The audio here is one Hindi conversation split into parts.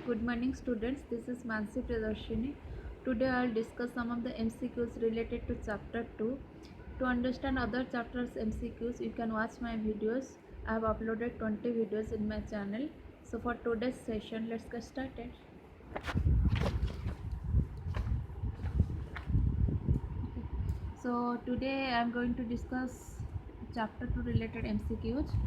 Good morning students, this is Mansi Priyadarshini. Today I will discuss some of the MCQs related to chapter 2. To understand other chapters MCQs, you can watch my videos. I have uploaded 20 videos in my channel. So for today's session, let's get started. So today I am going to discuss chapter 2 related MCQs.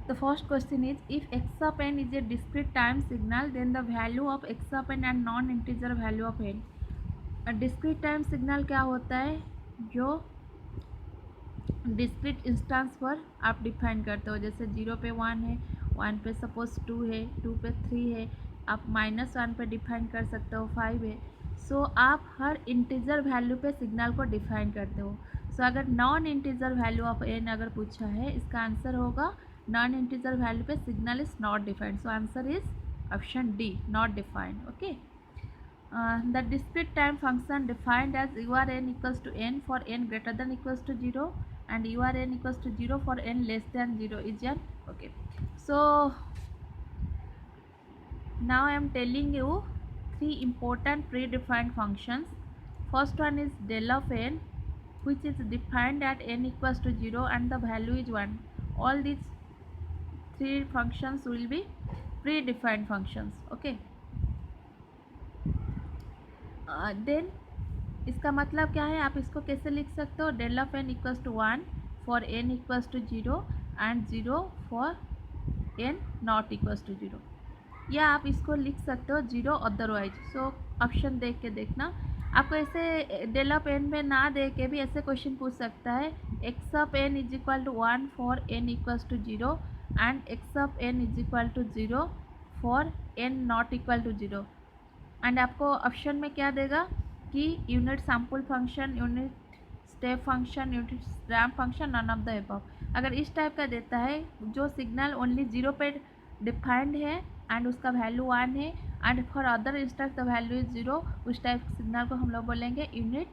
The first question is, if x of n is a discrete time signal, then the value of x of n and non-integer value of n. Discrete time signal क्या होता है? जो डिस्क्रीट इंस्टेंस पर आप डिफाइन करते हो, जैसे 0 पे 1 है, 1 पे सपोज 2 है, 2 पे 3 है, आप -1 पे डिफाइन कर सकते हो, 5 है. सो आप हर इंटीजर वैल्यू पे सिग्नल को डिफाइन करते हो. सो अगर non integer value of N अगर पूछा है, इसका आंसर होगा नॉन इंटीजर वैल्यू पे signal is not defined. So answer is option D, not defined. Okay. The discrete time function defined as URN equals to n for n greater than equals to 0 and URN equals to 0 for n less than 0 is n. Okay. So now I am telling you three important predefined functions. First one is del of n, which is defined at n equals to 0 and the value is 1. All these three functions will be predefined functions. Okay. Then इसका मतलब क्या है, आप इसको कैसे लिख सकते हो? Del of N equals to 1 for N equals to 0 and 0 for N not equals to 0, या आप इसको लिख सकते हो 0 अदरवाइज. सो ऑप्शन देख के देखना. आपको ऐसे डेल ऑफ एन में ना दे के भी ऐसे क्वेश्चन पूछ सकता है, X of N is equal to 1 for N equals to 0 and X of N is equal to 0 for N not equal to 0. And आपको ऑप्शन में क्या देगा कि unit sample function, unit step function, unit ramp function, none of the above. अगर इस टाइप का देता है जो सिग्नल ओनली 0 पे डिफाइंड है एंड उसका वैल्यू 1 है and for other instance the value is 0, उस टाइप सिग्नल को हम लोग बोलेंगे यूनिट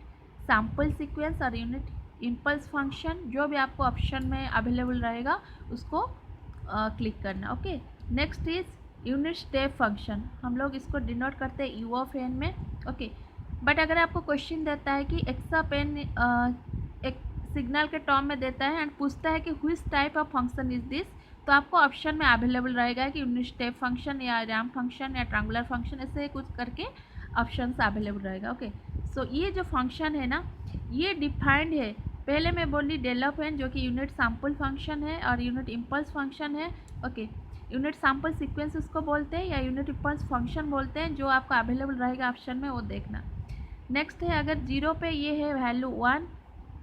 सैम्पल सीक्वेंस और यूनिट इम्पल्स फंक्शन. जो भी आपको ऑप्शन में अवेलेबल रहेगा उसको क्लिक करना. Okay. Next is unit step function. हम लोग इसको डिनोट करते हैं यू ऑफ एन में. ओके. बट अगर आपको क्वेश्चन देता है कि एक्स ऑफ एन एक सिग्नल के टर्म में देता है एंड पूछता है कि which type of function is this, तो आपको ऑप्शन में अवेलेबल रहेगा कि यूनिट स्टेप फंक्शन या रैम्प फंक्शन या ट्रायंगुलर फंक्शन, ऐसे कुछ करके ऑप्शन अवेलेबल रहेगा. ओके. सो ये जो फंक्शन है ना, ये डिफाइंड है. पहले मैं बोली डेल ऑफ एन जो कि यूनिट सैम्पल फंक्शन है और यूनिट इम्पल्स फंक्शन है. ओके. यूनिट सैम्पल सीक्वेंस उसको बोलते हैं या यूनिट इम्पल्स फंक्शन बोलते हैं. जो आपको अवेलेबल रहेगा ऑप्शन में वो देखना. नेक्स्ट है, अगर 0 पे ये है वैल्यू 1,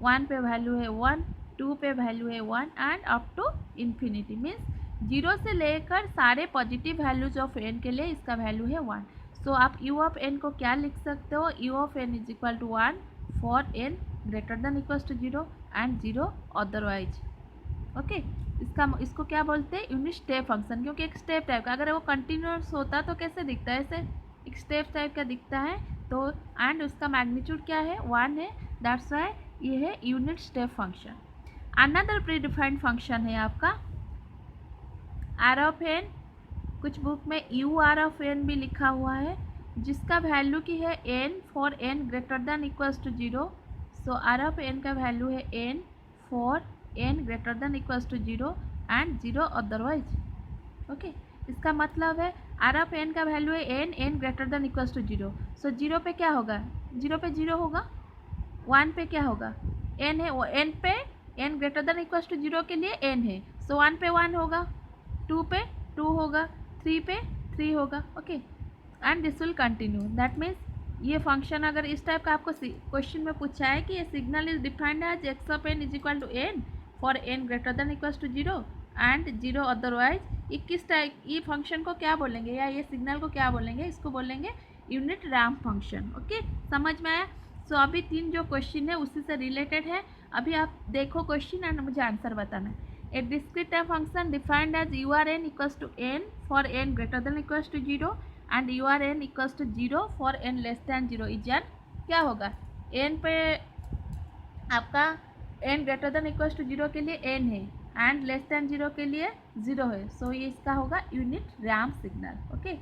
1 पे वैल्यू है 1, 2 पे वैल्यू है 1 and up to infinity, means 0 से लेकर सारे पॉजिटिव वैल्यूज ऑफ एन के लिए इसका वैल्यू है 1. सो आप यू ऑफ एन को क्या लिख सकते हो? U of N is equal to 1 for N greater than equals to 0 and 0 otherwise. Okay. इसको क्या बोलते हैं? यूनिट स्टेप फंक्शन, क्योंकि एक स्टेप टाइप का. अगर वो कंटिन्यूस होता तो कैसे दिखता है? ऐसे एक स्टेप टाइप का दिखता है. तो एंड उसका मैग्नीट्यूड क्या है? 1 है. दैट्स वाई ये है unit step function. Another predefined function है आपका आर ऑफ एन. कुछ बुक में यू आर ऑफ एन भी लिखा हुआ है, जिसका वैल्यू की है N for N greater than equals to 0. So R of N का वैल्यू है N for N greater than equals to 0 and 0 otherwise. Okay. इसका मतलब है आर ऑफ एन का वैल्यू है N, N greater than equals to 0. So 0 पे क्या होगा? 0 पे 0 होगा. 1 पे क्या होगा? एन है. वो एन पे N greater than equals to 0 के लिए एन है. सो 1 पे 1 होगा, 2 पे 2 होगा, 3 पे 3 होगा. Okay. And this will continue. That means ये फंक्शन अगर इस टाइप का आपको क्वेश्चन में पूछा है कि ये signal is defined as X of N is equal to N for N greater than equals to 0 and 0 otherwise, ये किस टाइप, ये फंक्शन को क्या बोलेंगे या ये सिग्नल को क्या बोलेंगे? इसको बोलेंगे यूनिट रैम्प फंक्शन. ओके. समझ में आया? सो अभी 3 जो क्वेश्चन है उसी से रिलेटेड है. अभी आप देखो क्वेश्चन एंड मुझे आंसर बताना है. A discrete time function defined as u r n equals to N for N greater than equals to 0 and u r n equals to 0 for n less than 0 is n. क्या होगा? एन पे आपका n greater than equals to 0 के लिए एन है एंड लेस देन 0 के लिए 0 है, सो ये इसका होगा unit ramp signal. Okay,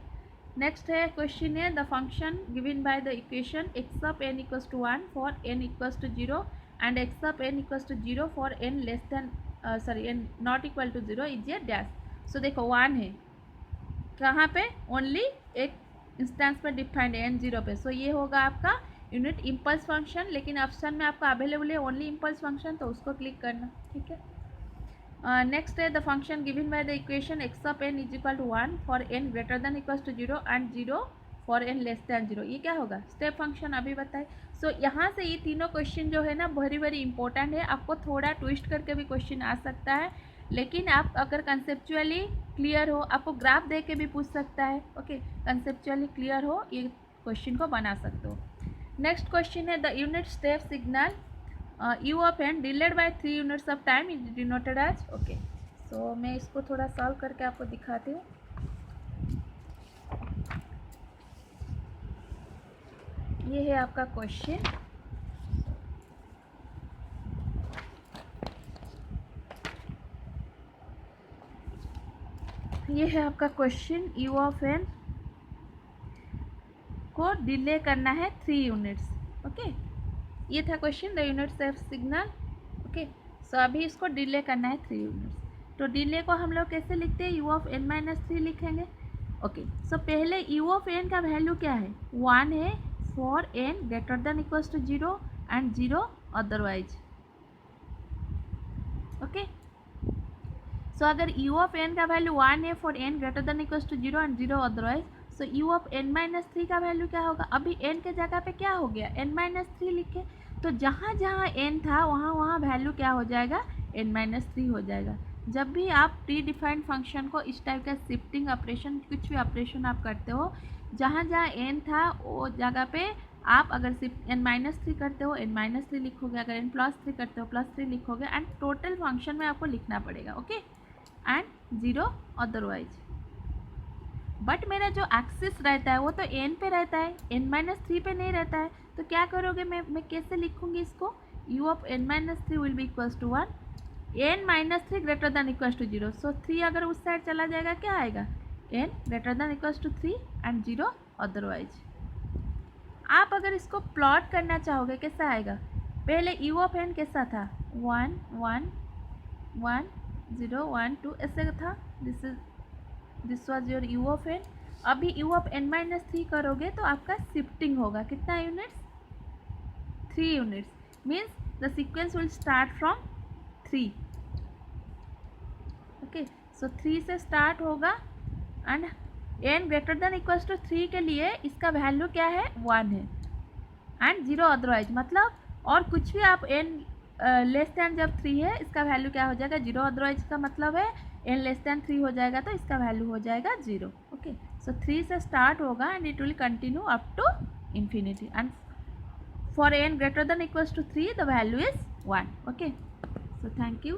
next है क्वेश्चन है the function given by the equation x of n equals to 1 for n equals to 0 and x of n equals to 0 for n less than n not equal to 0 is a dash. So देखो 1 है कहाँ पे, ओनली एक इंस्टेंस पे डिफाइंड है n0 पे, सो ये होगा आपका यूनिट इम्पल्स फंक्शन, लेकिन ऑप्शन में आपका अवेलेबल है ओनली इम्पल्स फंक्शन, तो उसको क्लिक करना। ठीक है, नेक्स्ट है the function given by the equation x of n is equal to 1 for n greater than equals to 0 and 0 for n less than 0, ये क्या होगा, स्टेप फंक्शन अभी बताए। सो यहाँ से ये तीनों क्वेश्चन जो है ना वेरी वेरी इंपॉर्टेंट है, आपको थोड़ा ट्विस्ट करके भी क्वेश्चन आ सकता है, लेकिन आप अगर कंसेप्चुअली क्लियर हो, आपको ग्राफ दे के भी पूछ सकता है। ओके, कंसेप्चुअली क्लियर हो ये क्वेश्चन को बना सकते हो। नेक्स्ट क्वेश्चन है the unit step signal u of n delayed by 3 units of time is denoted as. Okay, so मैं इसको थोड़ा सॉल्व करके आपको दिखाती हूँ। ये है आपका क्वेश्चन, ये है आपका क्वेश्चन u ऑफ n को डिले करना है 3 यूनिट्स। ओके, ये था question the unit step signal. Okay, so अभी इसको डिले करना है 3 यूनिट्स, तो डिले को हम लोग कैसे लिखते हैं, u ऑफ n माइनस 3 लिखेंगे। ओके, सो पहले u ऑफ n का वैल्यू क्या है, 1 है for n greater than equals to 0 and 0 otherwise. Okay, so अगर u ऑफ n का वैल्यू 1 है for n greater than equals to 0 and 0 otherwise, so u of n minus 3 का वैल्यू क्या होगा, अभी n के जगह पे क्या हो गया, n माइनस 3 लिखे, तो जहाँ जहाँ n था वहाँ वहाँ वैल्यू क्या हो जाएगा, n माइनस 3 हो जाएगा। जब भी आप प्री डिफाइंड फंक्शन को इस टाइप का शिफ्टिंग ऑपरेशन, कुछ भी ऑपरेशन आप करते हो, जहाँ जहाँ n था वो जगह पे आप अगर सिर्फ n माइनस 3 करते हो n माइनस 3 लिखोगे, अगर n प्लस 3 करते हो प्लस 3 लिखोगे, एंड टोटल फंक्शन में आपको लिखना पड़ेगा। Okay, and 0 otherwise. बट मेरा जो एक्सिस रहता है वो तो n पे रहता है, n माइनस 3 पे नहीं रहता है, तो क्या करोगे, मैं कैसे लिखूंगी इसको, u of n minus 3 will be equals to 1, n minus 3 greater than equals to 0, so 3 अगर उस साइड चला जाएगा क्या आएगा, n greater than equals to 3 and 0 otherwise. आप अगर इसको प्लॉट करना चाहोगे कैसा आएगा, पहले u ऑफ n कैसा था, 1 1 1 0 1 2 ऐसे था, this was your u of n। अभी u ऑफ n माइनस 3 करोगे तो आपका शिफ्टिंग होगा, कितना units, 3 units, means the sequence will start from 3। Okay, so 3 से स्टार्ट होगा and n greater than equals to 3 के लिए इसका वैल्यू क्या है, 1 है एंड 0 अदरवाइज, मतलब और कुछ भी आप n लेस दैन जब 3 है इसका वैल्यू क्या हो जाएगा, 0 अदरवाइज का मतलब है n लेस दैन 3 हो जाएगा तो इसका वैल्यू हो जाएगा 0। ओके, सो 3 से स्टार्ट होगा and it will continue up to infinity, and for n greater than equals to 3 the value is 1। Okay, so thank you.